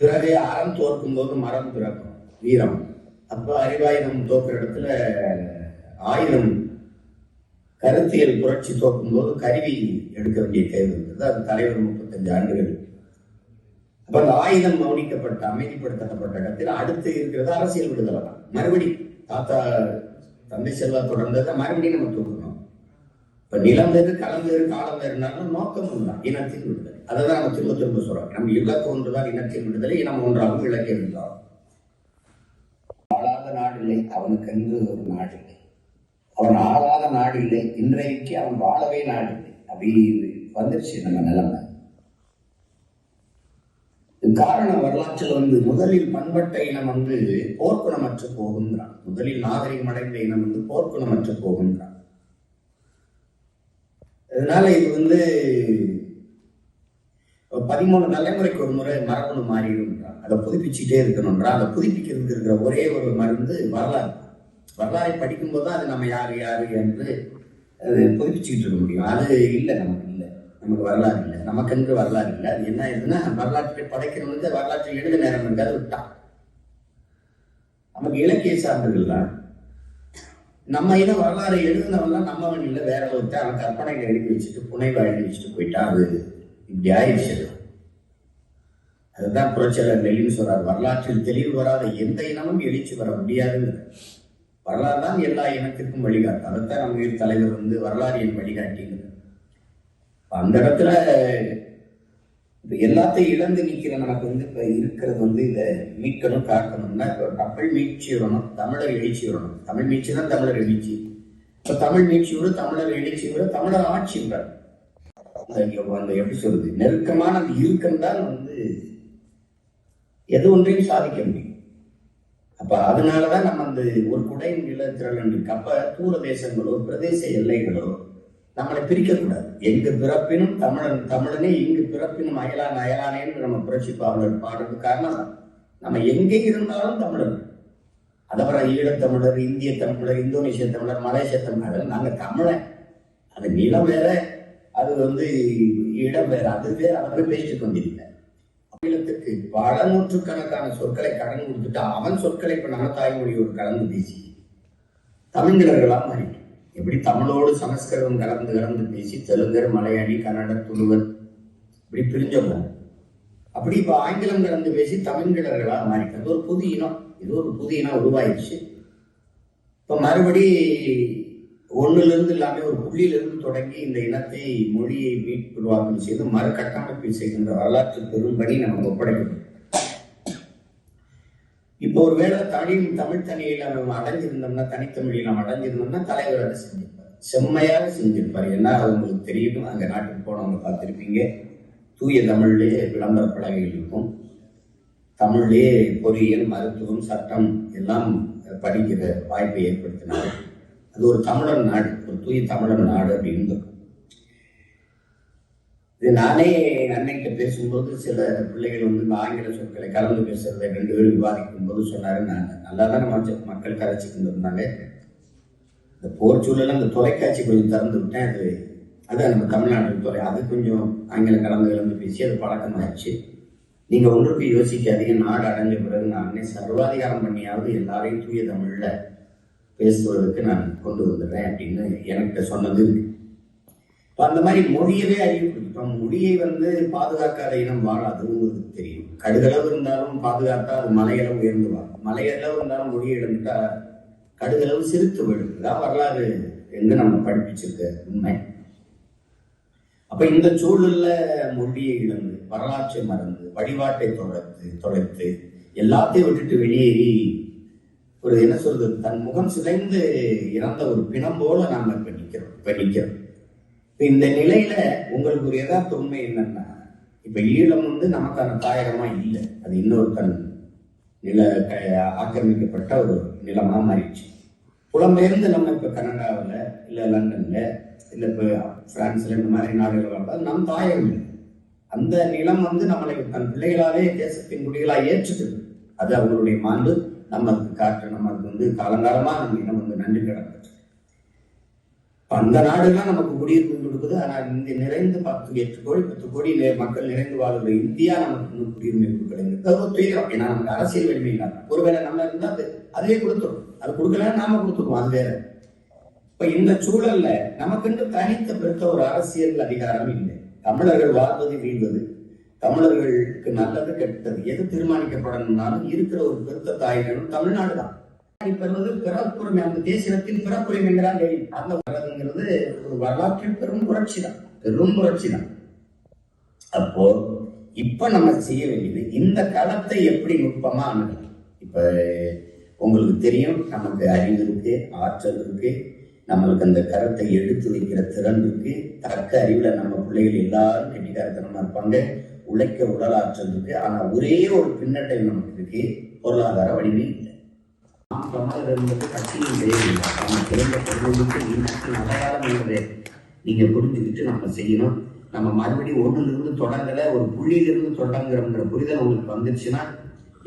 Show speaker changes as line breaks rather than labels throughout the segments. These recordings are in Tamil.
பிறகு அறம் தோற்கும் போது மரம் பிறக்கும், வீரம். அப்ப அறிவாயுதம் தோற்கிற இடத்துல ஆயுதம், கருத்தியல் புரட்சி தோற்கும் போது கருவி எடுக்க வேண்டிய தேவை இருந்தது. அது தலைவர் 35 ஆண்டுகள். அப்ப அந்த ஆயுதம் மௌனிக்கப்பட்ட, அமைதிப்படுத்தப்பட்ட இடத்தில் அடுத்து இருக்கிறது அரசியல் விடுதலை தான். மறுபடி தாத்தா தந்தை செல்வா தொடர்ந்ததை மறுபடியும் நம்ம தூக்கணும். இப்ப நிலம் வேறு, களம் வேறு, காலம் வேறுனாலும் நோக்கம் ஒன்றுதான், இனத்தின் விடுதலை. அதைதான் நம்ம திரும்ப திரும்ப சொல்றோம். நம்ம இலக்கு ஒன்றுதான், இனத்தின் விடுதலை. இனம் ஒன்றாகவும் இலக்கை இருந்தாலும் வாழாத நாடு இல்லை அவனுக்கு என்று ஒரு நாடு இல்லை, அவன் ஆளாத நாடு இல்லை, இன்றைக்கு அவன் வாழவே நாடு இல்லை. அப்படி வந்துருச்சு நம்ம நிலைமை. காரணம் வரலாற்றில் முதலில் பண்பட்ட இனம் போர்க்குணமற்று போகின்றான். முதலில் நாகரிகம் அடைந்த இனம் போர்க்குணமற்று போகின்றான். அதனால இது 13 தலைமுறைக்கு ஒரு முறை மரபணு மாறிடும்ன்றான். அதை புதுப்பிச்சுட்டே இருக்கணும்ன்றான். அதை புதுப்பிக்கிறதுக்கு இருக்கிற ஒரே ஒரு மருந்து வரலாறு. வரலாறை படிக்கும்போது தான் அது நம்ம யாரு யாரு என்று அது புதுப்பிச்சுக்கிட்டு இருக்க முடியும். அது இல்லை, நமக்கு இல்லை, நமக்கு வரலாறு இல்லை, நமக்கென்று வரலாறு இல்லை. அது என்ன ஆயிடுதுன்னா, வரலாற்றை படைக்கிறவனுக்கு வரலாற்றை எழுத நேரம் இருக்காது, விட்டான். நமக்கு இலக்கிய சான்றுகள் தான். நம்ம இன வரலாறு எழுதினவெல்லாம் நம்மவன் இல்லை, வேற ஒருத்தர் அவன் கற்பனைகளை எழுதி வச்சுட்டு புனைவை எழுதி வச்சுட்டு போயிட்டான். அது இப்படி ஆயிடுச்சு. அதுதான் புரட்சியாளர் லெனின் சொல்றார், வரலாற்றில் தெளிவு வராத எந்த இனமும் எழுச்சி வர முடியாதுங்கிற. வரலாறு தான் எல்லா இனத்திற்கும் வழிகாட்டு. அதைத்தான் நம்ம உயிர் தலைவர் வரலாறு என் வழிகாட்டிங்க. அந்த இடத்துல இப்ப எல்லாத்தையும் இழந்து நிக்கிற நமக்கு இப்ப இருக்கிறது இதை மீட்கணும், காக்கணும்னா இப்ப தமிழ் மீட்சி வரணும், தமிழர் எழுச்சி வரணும். தமிழ் மீட்சி தான் தமிழர் எழுச்சி. இப்ப தமிழ் மீட்சி விட, தமிழர் எழுச்சி விட, தமிழர் ஆட்சி விட, அந்த எப்படி சொல்றது, நெருக்கமான அந்த இறுக்கம் தான் எது ஒன்றையும் சாதிக்க முடியும். அப்ப அதனாலதான் நம்ம ஒரு குடையின் நிலத்திரள் இருக்கு. அப்ப தூர தேசங்களோ பிரதேச எல்லைகளோ நம்மளை பிரிக்கக்கூடாது. எங்கு பிறப்பினும் தமிழனே, இங்கு பிறப்பினும் அயலான் அயலானேன்னு நம்ம புரட்சி பாவலர் பாடுறது காரணம் நம்ம எங்கே இருந்தாலும் தமிழர். அதவர ஈழத்தமிழர், இந்திய தமிழர், இந்தோனேஷிய தமிழர், மலேசிய தமிழர், நாங்க தமிழன். அது நிலம் வேற, அது இடம் வேற, அது வேற. அதை பேசிட்டு கொண்டிருக்க தமிழத்துக்கு பல நூற்றுக்கணக்கான சொற்களை கடன் கொடுத்துட்டு அவன் சொற்களை இப்ப நம்ம தாய்மொழியோடு கலந்து பேசி தமிழர்களா மாறி, எப்படி தமிழோடு சமஸ்கிருதம் கலந்து பேசி தெலுங்கர், மலையாளி, கன்னடர், துளுவர் இப்படி பிரிஞ்சோம். அப்படி இப்ப ஆங்கிலம் கலந்து பேசி தமிழர்களா மாறிக்கிறது ஒரு புது இனம். இது ஒரு புது இனம் உருவாயிடுச்சு. இப்ப மறுபடி ஒன்னிலிருந்து இல்லாம ஒரு புள்ளியிலிருந்து தொடங்கி இந்த இனத்தை, மொழியை மீட்புருவாக்கம் செய்து மறுகட்டமைப்பு செய்கின்ற வரலாற்று பெரும்படி நமக்கு ஒப்படைக்கப்படும். இப்போ ஒருவேளை தமிழ் தனியில் நம்ம அடைஞ்சிருந்தோம்னா, தனித்தமிழில் நம்ம அடைஞ்சிருந்தோம்னா தலைவர் அதை செஞ்சிருப்பார், செம்மையாக செஞ்சிருப்பார். ஏன்னா அது உங்களுக்கு தெரியும், அங்க நாட்டுக்கு போனவங்க பார்த்திருப்பீங்க, தூய தமிழ்லேயே விளம்பர பலகைகள் இருக்கும், தமிழ்லேயே பொறியியல், மருத்துவம், சட்டம் எல்லாம் படிக்கிற வாய்ப்பை ஏற்படுத்தினார். அது ஒரு தமிழர் நாடு, ஒரு தூய தமிழர் நாடு அப்படின்னு. இது நானே அன்னைக்கு பேசும்போது சில பிள்ளைகள் இந்த ஆங்கில சொற்களை கலந்து பேசுறதை 2 பேரும் விவாதிக்கும் போது சொன்னாரு, நான் நல்லா தான் மக்கள் கரைச்சிக்கிட்டு இருந்தாங்க, இந்த போர் சூழல அந்த தொலைக்காட்சி கொஞ்சம் திறந்து விட்டேன், அது நம்ம தமிழ்நாட்டு அது கொஞ்சம் ஆங்கிலம் கலந்து பேசி அது பழக்கமாயிடுச்சு. நீங்க ஒன்றுக்கு யோசிக்காதீங்க, நாடு அடைஞ்ச பிறகு நானே சர்வாதிகாரம் பண்ணியாவது எல்லாரையும் தூய தமிழ்ல பேசுவதற்கு நான் கொண்டு வந்துடுறேன் அப்படின்னு என்கிட்ட சொன்னது. அந்த மாதிரி மொழியவே அறிவுறுத்தோம். மொழியை பாதுகாக்காத இனம் வாழாது, உங்களுக்கு தெரியும். கடுகளவு இருந்தாலும் பாதுகாத்தா அது மலையளவு உயர்ந்து வாழும், மலையளவு இருந்தாலும் மொழியை இழந்துட்டா கடுகளவு சிரித்து விழுதுதான் வரலாறு என்று நம்ம படிப்பிச்சிருக்க உண்மை. அப்ப இந்த சூழல்ல மொழியை இழந்து, வரலாற்றை மறந்து, வழிபாட்டை தொலைத்து எல்லாத்தையும் விட்டுட்டு வெளியேறி ஒரு என்ன சொல்றது, தன் முகம் சிதைந்து இறந்த ஒரு பிணம் போல நாம இப்ப நிக்கிறோம். இந்த நிலையில உங்களுக்கு ஒரு யதார்த்த உண்மை என்னன்னா, இப்ப ஈழம் நமக்கான தாயகமா இல்லை, அது இன்னொரு தன் ஆக்கிரமிக்கப்பட்ட ஒரு நிலமா மாறிடுச்சு. புலம்பெயர்ந்து நம்ம இப்ப கனடாவில் இல்ல லண்டன்ல இல்ல இப்ப பிரான்ஸ்ல இந்த மாதிரி நாடுகள் வந்தால் நம் தாயகம் இல்லை. அந்த நிலம் நம்மளை தன் பிள்ளைகளாவே தேசத்தின் குடிகளா ஏற்றுக்கிறது. அது அவங்களுடைய மாண்பு, நமக்கு காற்று, நமக்கு காலங்காலமா நம்ம இனம் நன்றி கிடந்தது. அந்த நாடுலாம் நமக்கு குடியுரிமை கொடுக்குது. ஆனால் இந்த நிறைந்து 8 கோடி மக்கள் நிறைந்து வாழ்கிற இந்தியா நமக்கு இன்னும் குடியுரிமை கொடுக்கலைங்க. ஏன்னா நமக்கு அரசியல் வலிமை இல்லாம ஒருவேளை நம்ம இருந்தா அதுவே கொடுத்துரும். அது கொடுக்கல நாம கொடுத்துருவோம், அது வேற. இப்ப இந்த சூழல்ல நமக்கு தனித்த பெருத்த ஒரு அரசியல் அதிகாரம் இல்லை. தமிழர்கள் வாழ்வது வீழ்வது, தமிழர்களுக்கு நல்லது கெட்டது எது தீர்மானிக்கப்படணும்னாலும் இருக்கிற ஒரு பெருத்த தாயகம் தமிழ்நாடு தான். பெறுவது பிறப்புரிமை, அந்த தேசியத்தின் பிறப்புரிமைங்கிறான். அந்த வரதுங்கிறது ஒரு வரலாற்றில் பெரும் புரட்சி தான். அப்போ இப்ப நம்ம செய்ய வேண்டியது இந்த களத்தை எப்படி நுட்பமா அணுகலாம். இப்ப உங்களுக்கு தெரியும், நமக்கு அறிவு இருக்கு, ஆற்றல் இருக்கு, நம்மளுக்கு அந்த கருத்தை எடுத்து வைக்கிற திறன் இருக்கு. தக்க அறிவுல நம்ம பிள்ளைகள் எல்லாரும் கெட்டிக்காரத்தனமா இருப்பாங்க, உழைக்க உடல் ஆற்றல் இருக்கு. ஆனா ஒரே ஒரு பின்னட்டை நமக்கு இருக்கு, பொருளாதார வலிமை இல்லை. கட்சியும் கிடையாது. நம்ம பிறந்த பொருளுக்கு அடையாளம் என்பதை நீங்க புரிஞ்சுக்கிட்டு நம்ம செய்யணும். நம்ம மறுபடியும் ஒண்ணுல இருந்து தொடங்கல, ஒரு புள்ளியிலிருந்து தொடங்குறோங்கிற புரிதல் உங்களுக்கு வந்துருச்சுன்னா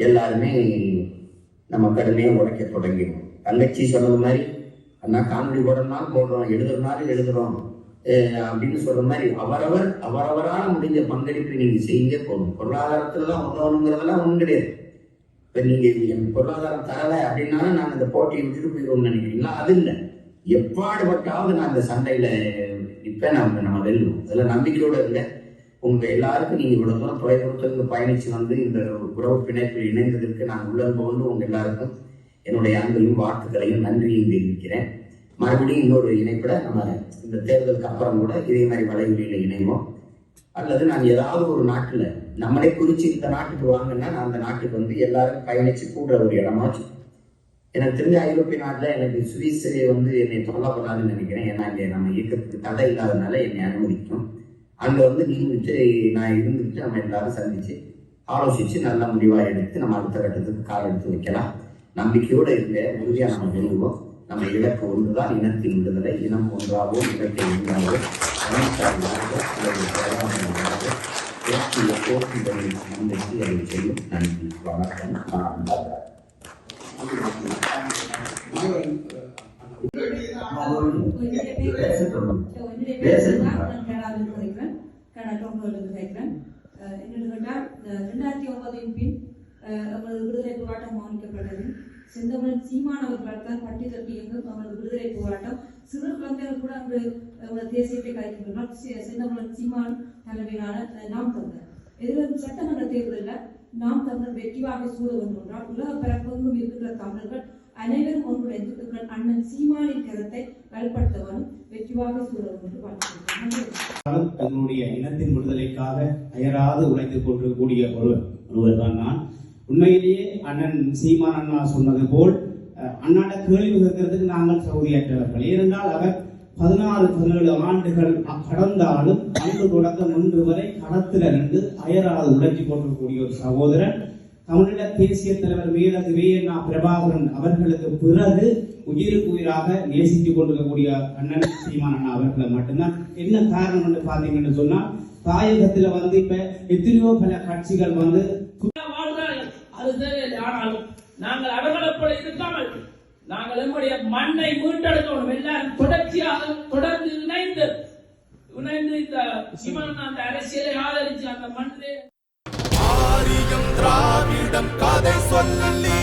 எல்லாருமே நம்ம கடுமையா உழைக்க தொடங்கிடும். தங்கச்சி சொன்னது மாதிரி, அண்ணா காமெடி போடுறதுனாலும் போடுறோம், எழுதுறதுனாலும் எழுதுறோம் அப்படின்னு சொல்ற மாதிரி அவரவரான முடிஞ்ச பங்களிப்பு நீங்க செய்யுங்க போதும். பொருளாதாரத்துலதான் உதவணுங்கிறதெல்லாம் ஒண்ணும் கிடையாது. இப்ப நீங்க எனக்கு பொருளாதாரம் தரல அப்படின்னாலும் நாங்க இந்த போட்டியை விட்டுட்டு போயிடுவோம்னு நினைக்கிறீங்களா? அது இல்லை. எப்பாடுபட்டாவது நான் இந்த சண்டையில இப்ப நம்ம வெல்லுவோம். அதுல நம்பிக்கையோட இல்லை. உங்க எல்லாருக்கும் நீங்க இவ்வளவு தூரம் தொலைதூரத்திலிருந்து பயணிச்சு வந்து இந்த உறவு பிணைப்பில் இணைந்ததற்கு நான் உள்ளது போன்று உங்க எல்லாருக்கும் என்னுடைய அன்பையும் வாழ்த்துக்களையும் நன்றியும் தெரிவிக்கிறேன். மறுபடியும் இன்னொரு இணைப்பிட நம்ம இந்த தேர்தலுக்கு அப்புறம் கூட இதே மாதிரி வலைவெளியில இணைவோம். அல்லது நான் ஏதாவது ஒரு நாட்டுல நம்மளே குறிச்சு இந்த நாட்டுக்கு வாங்கன்னா நான் அந்த நாட்டுக்கு வந்து எல்லாரும் பயணிச்சு கூடுற ஒரு இடமாச்சு. எனக்கு தெரிஞ்ச ஐரோப்பிய நாட்டுல எனக்கு சுவிஸ் வந்து என்னை தொல்லை பண்ணாதுன்னு நினைக்கிறேன். ஏன்னா இங்க நம்ம இயக்கத்துக்கு தடை இல்லாதனால என்னை அனுமதிக்கும். அங்க வந்து நின்றுட்டு நான் இருந்துட்டு நம்ம எல்லாரும் சந்திச்சு ஆலோசிச்சு நல்ல முடிவா எடுத்து நம்ம அடுத்த கட்டத்துக்கு கால் எடுத்து வைக்கலாம். நம்பிக்கையோட இருக்க உறுதியா நம்ம விரும்புவோம். நம்ம இலக்கு ஒன்றுதான், இனத்தின் விடுதலை. இனம் ஒன்றாகவும் இலக்கை ஒன்றாகவும் நம்பிக்கை அதை செய்யும். நன்றி, வணக்கம்.
விடுதலை போராட்டம் ஆரம்பிக்கப்பட்டது. செந்தமிழன் சீமான் அவர்களால் தான் பட்டி தொட்டி எங்கும் அவரது விடுதலை போராட்டம். சிறு குழந்தைகள் கூட அங்கு தேசியத்தை கலைக்கின்றனர். செந்தமிழன் சீமான் தலைமையிலான நாம் தமிழர் எதிர்வரும் சட்டமன்ற தேர்தலில் நாம் தமிழர் வெற்றிவாக சூழ வேண்டும் என்றால் உலக பரப்பெங்கும் இருக்கின்ற தமிழர்கள் அனைவரும் ஒன்றுடைய அண்ணன் சீமானின் கருத்தை வலுப்படுத்தவனும் வெற்றிவாக சூழ வேண்டும் என்று வாழ்த்துகிறேன்.
தன்னுடைய இனத்தின் விடுதலைக்காக அயராது உழைத்துக் கொண்டிருக்கக்கூடிய ஒருவர் தான் நான். உண்மையிலேயே அண்ணன் சீமான் அண்ணா சொன்னது போல் அண்ணாட கேள்வி கேட்கறதுக்கு நாங்கள் சௌதியற்றவர்கள். ஏனென்றால் அவர் 16-17 ஆண்டுகள் கடந்தாலும் அன்று தொடக்கம் இன்று வரை களத்தில் நின்று அயராது உழைச்சி கொண்டிருக்கக்கூடிய ஒரு சகோதரன். தமிழீழ தேசிய தலைவர் மேலகு வே.என்.ஆ. பிரபாகரன் அவர்களுக்கு பிறகு உயிருக்கு உயிராக நேசித்துக் கொண்டிருக்கக்கூடிய அண்ணன் சீமான் அண்ணா அவர்களை மட்டும்தான். என்ன காரணம் என்று பார்த்தீங்கன்னு சொன்னா, தாயகத்துல வந்து இப்ப எத்தனையோ பல கட்சிகள் வந்து
ஆனாலும் நாங்கள் அவர்களை போல இருக்காமல் நாங்கள் நம்முடைய மண்ணை மீட்டெடுக்கணும். எல்லாரும் தொடர்ச்சியாக தொடர்ந்து இணைந்து இந்த சீமான் அந்த அரசியலை ஆதரிச்சு அந்த மண்ணிலே
ஆரியம் திராவிடம் கதை சொல்லி